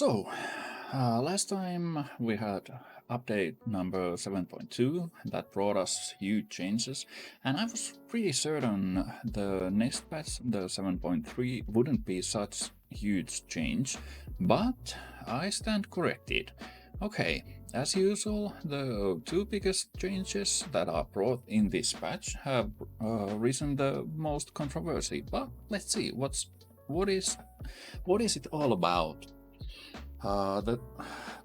Last time we had update number 7.2 that brought us huge changes, and I was pretty certain the next patch, the 7.3, wouldn't be such huge change, but I stand corrected. Okay, as usual, the two biggest changes that are brought in this patch have risen the most controversy, but let's see what is it all about. The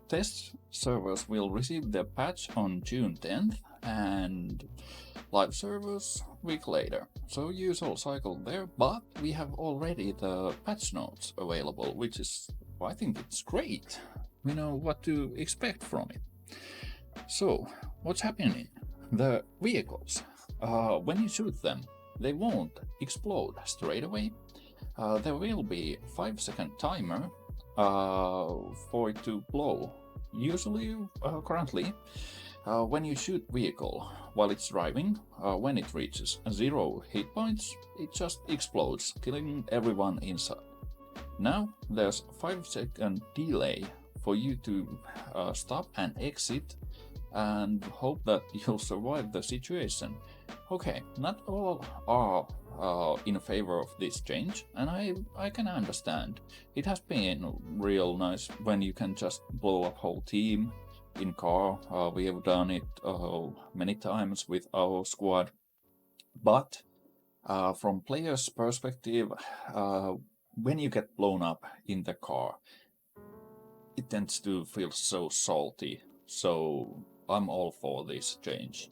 test servers will receive their patch on June 10th and live servers week later. So usual cycle there, but we have already the patch notes available, which is, I think it's great. We know what to expect from it. So, what's happening? The vehicles, when you shoot them, they won't explode straight away. There will be 5-second timer for it to blow. Usually, currently, when you shoot vehicle while it's driving, when it reaches 0 hit points, it just explodes, killing everyone inside. Now there's 5-second delay for you to stop and exit and hope that you'll survive the situation. Okay, not all are in favor of this change, and I can understand. It has been real nice when you can just blow up whole team in car. We have done it many times with our squad, but from players' perspective, when you get blown up in the car, it tends to feel so salty. So I'm all for this change.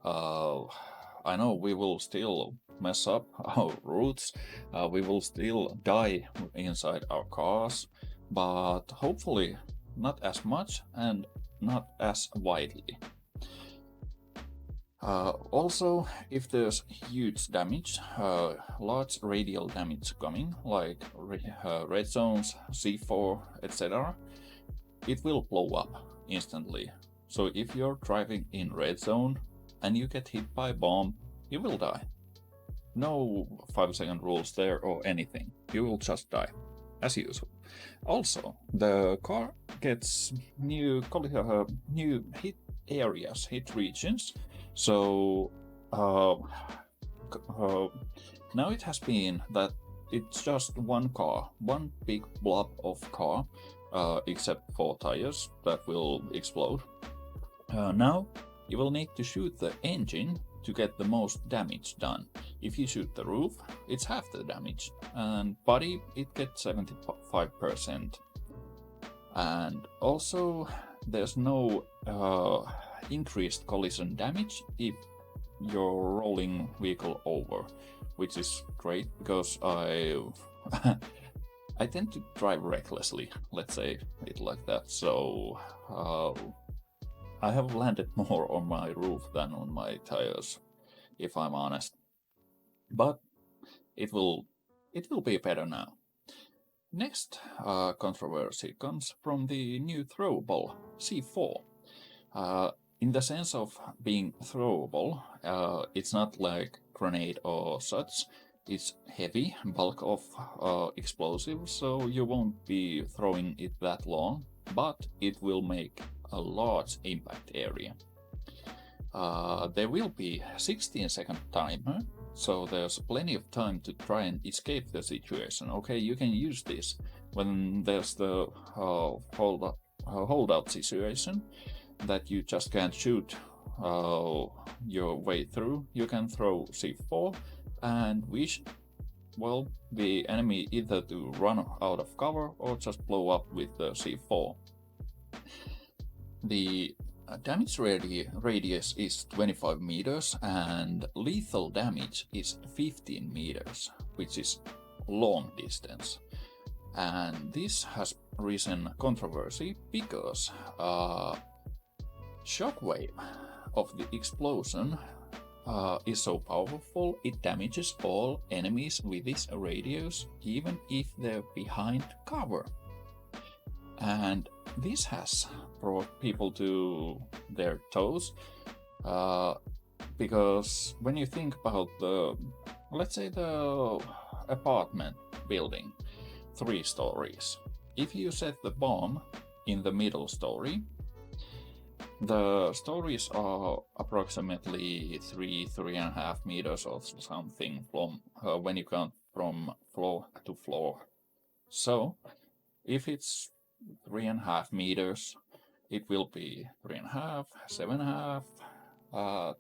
I know we will still mess up our routes, we will still die inside our cars, but hopefully not as much and not as widely. Also, if there's huge damage, large radial damage coming, like red zones, C4, etc., it will blow up instantly. So if you're driving in red zone and you get hit by a bomb, you will die. No 5-second rules there or anything. You will just die, as usual. Also, the car gets new hit areas, hit regions. So now it has been that it's just one car, one big blob of car, except for tires that will explode. Now you will need to shoot the engine to get the most damage done. If you shoot the roof, it's half the damage, and body, it gets 75%. And also, there's no increased collision damage if you're rolling vehicle over, which is great because I tend to drive recklessly, let's say it like that. So I have landed more on my roof than on my tires, if I'm honest. But it will be better now. Next controversy comes from the new throwable C4. In the sense of being throwable, it's not like grenade or such. It's heavy bulk of explosives, so you won't be throwing it that long, but it will make a large impact area. There will be 16-second timer, so there's plenty of time to try and escape the situation. Okay, you can use this when there's the holdout situation that you just can't shoot your way through. You can throw C4 and wish, well, the enemy either to run out of cover or just blow up with the C4. The damage radius is 25 meters and lethal damage is 15 meters, which is long distance. And this has risen controversy because shockwave of the explosion is so powerful it damages all enemies with this radius, even if they're behind cover. And this has brought people to their toes, because when you think about let's say the apartment building, 3 stories, if you set the bomb in the middle story, the stories are approximately 3.5 meters or something from when you count from floor to floor. So if it's 3.5 meters, it will be 3.5, 7.5,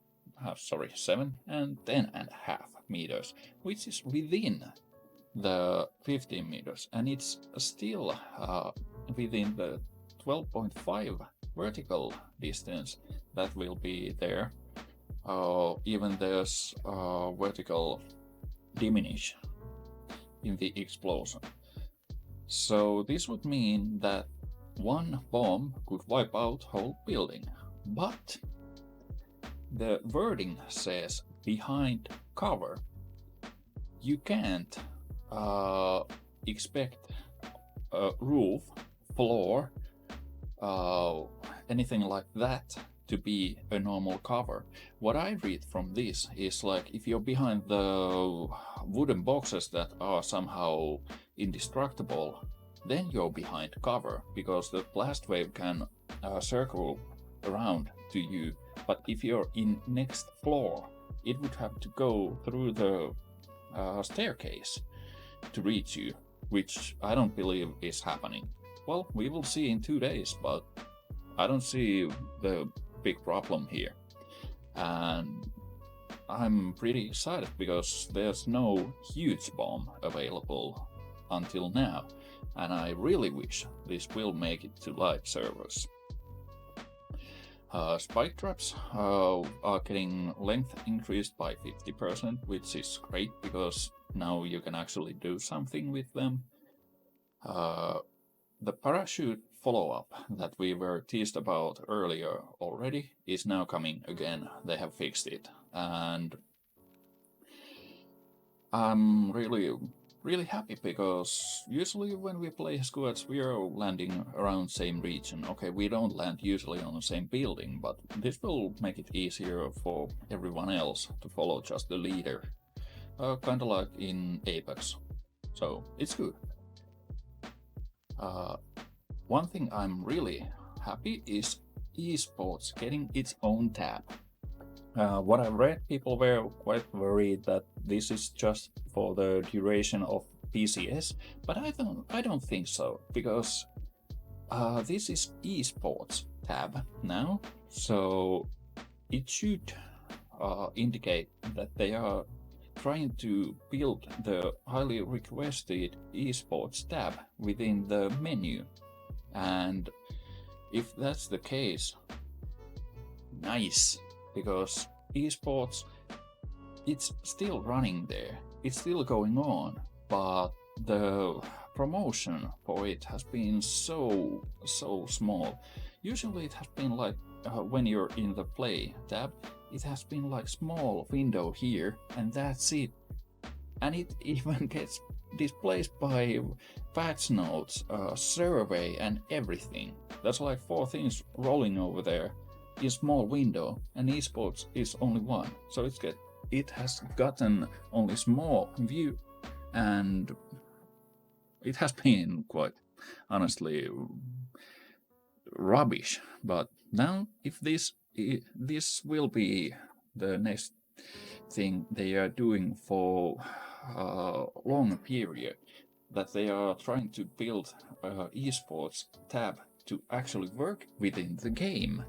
7 and 10.5 meters, which is within the 15 meters, and it's still within the 12.5 vertical distance that will be there. Even there's vertical diminish in the explosion. So this would mean that one bomb could wipe out whole building, but the wording says behind cover. You can't expect a roof, floor, anything like that to be a normal cover. What I read from this is like if you're behind the wooden boxes that are somehow indestructible, then you're behind cover because the blast wave can circle around to you. But if you're in next floor, it would have to go through the staircase to reach you, which I don't believe is happening. Well, we will see in 2 days, but I don't see the big problem here. And I'm pretty excited because there's no huge bomb available until now, and I really wish this will make it to live servers. Spike traps are getting length increased by 50%, which is great because now you can actually do something with them. The parachute follow-up that we were teased about earlier already is now coming again. They have fixed it, and I'm really happy because usually when we play squads we are landing around same region. Okay, we don't land usually on the same building, but this will make it easier for everyone else to follow just the leader, kind of like in Apex, so it's good. One thing I'm really happy is esports getting its own tab. What I've read, people were quite worried that this is just for the duration of PCS, but I don't think so, because this is Esports Tab now, so it should indicate that they are trying to build the highly requested Esports Tab within the menu, and if that's the case, nice. Because esports, it's still running there, it's still going on, but the promotion for it has been so small. Usually it has been like when you're in the play tab, it has been like small window here and that's it, and it even gets displaced by patch notes, survey and everything. That's like 4 things rolling over there in small window, and esports is only one, so it has gotten only small view, and it has been quite honestly rubbish. But now if this will be the next thing they are doing for a long period, that they are trying to build esports tab to actually work within the game,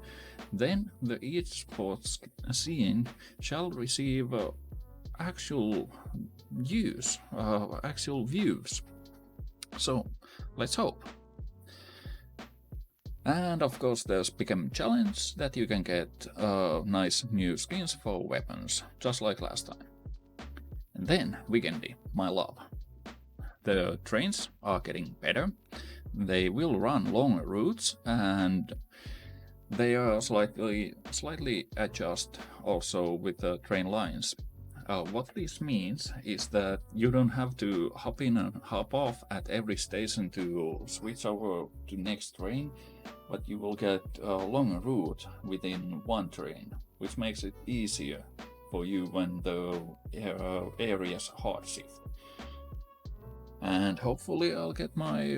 then the esports scene shall receive actual use, actual views. So let's hope. And of course there's become challenge that you can get nice new skins for weapons, just like last time. And then Weekendy, my love. The trains are getting better. They will run longer routes, and they are slightly adjust also with the train lines. What this means is that you don't have to hop in and hop off at every station to switch over to next train, but you will get a longer route within one train, which makes it easier for you when the areas hard shift. And hopefully I'll get my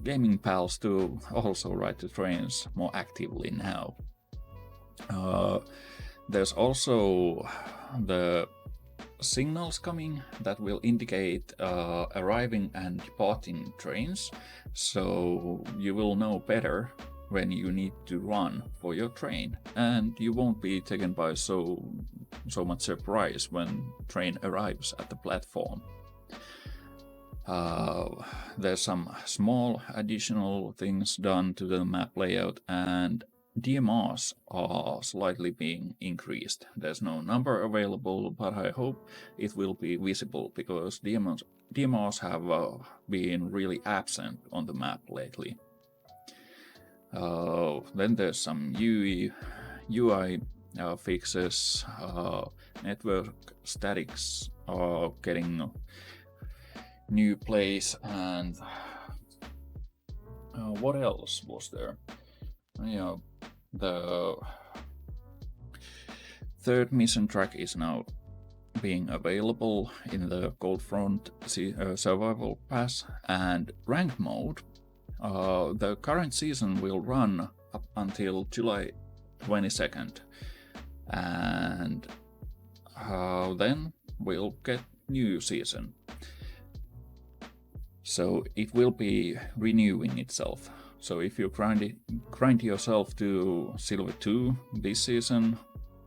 gaming pals to also ride the trains more actively now. There's also the signals coming that will indicate arriving and departing trains, so you will know better when you need to run for your train, and you won't be taken by so much surprise when train arrives at the platform. There's some small additional things done to the map layout, and DMRs are slightly being increased. There's no number available, but I hope it will be visible, because DMRs have been really absent on the map lately. Then there's some UI fixes. Network statics are getting new place, and what else was there? The third mission track is now being available in the Coldfront Survival Pass, and ranked mode. The current season will run up until July 22nd, and then we'll get new season. So it will be renewing itself. So if you grind yourself to Silver 2 this season,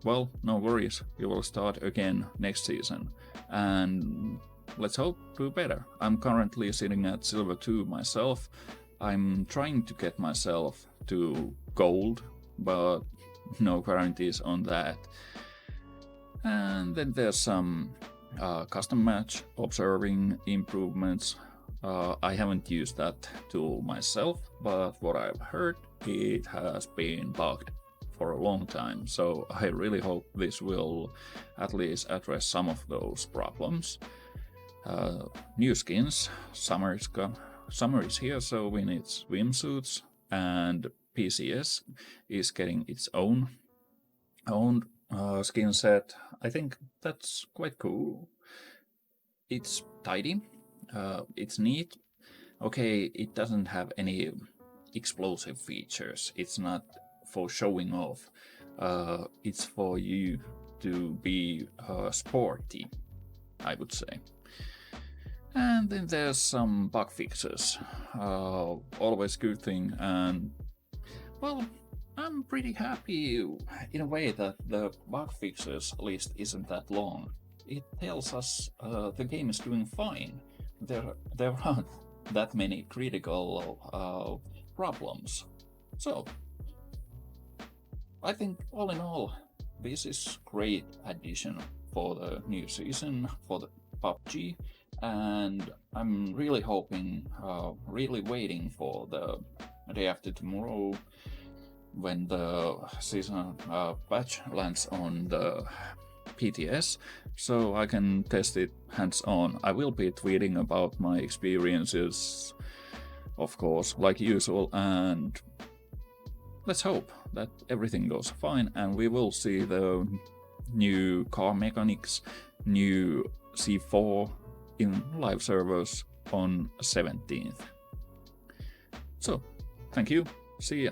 well, no worries, you will start again next season. And let's hope to do better. I'm currently sitting at Silver 2 myself. I'm trying to get myself to Gold, but no guarantees on that. And then there's some custom match observing improvements. I haven't used that tool myself, but what I've heard, it has been bugged for a long time, so I really hope this will at least address some of those problems. New skins, summer is here, so we need swimsuits, and PCS is getting its own skin set. I think that's quite cool. It's tidy. It's neat. Okay, it doesn't have any explosive features. It's not for showing off. It's for you to be sporty, I would say. And then there's some bug fixes. Always good thing, and well, I'm pretty happy in a way that the bug fixes list isn't that long. It tells us the game is doing fine. There aren't that many critical problems. So I think all in all, this is great addition for the new season for the PUBG, and I'm really hoping, really waiting for the day after tomorrow when the season patch lands on the PTS, so I can test it hands-on. I will be tweeting about my experiences, of course, like usual, and let's hope that everything goes fine and we will see the new car mechanics, new C4 in live servers on 17th. So, thank you, see ya.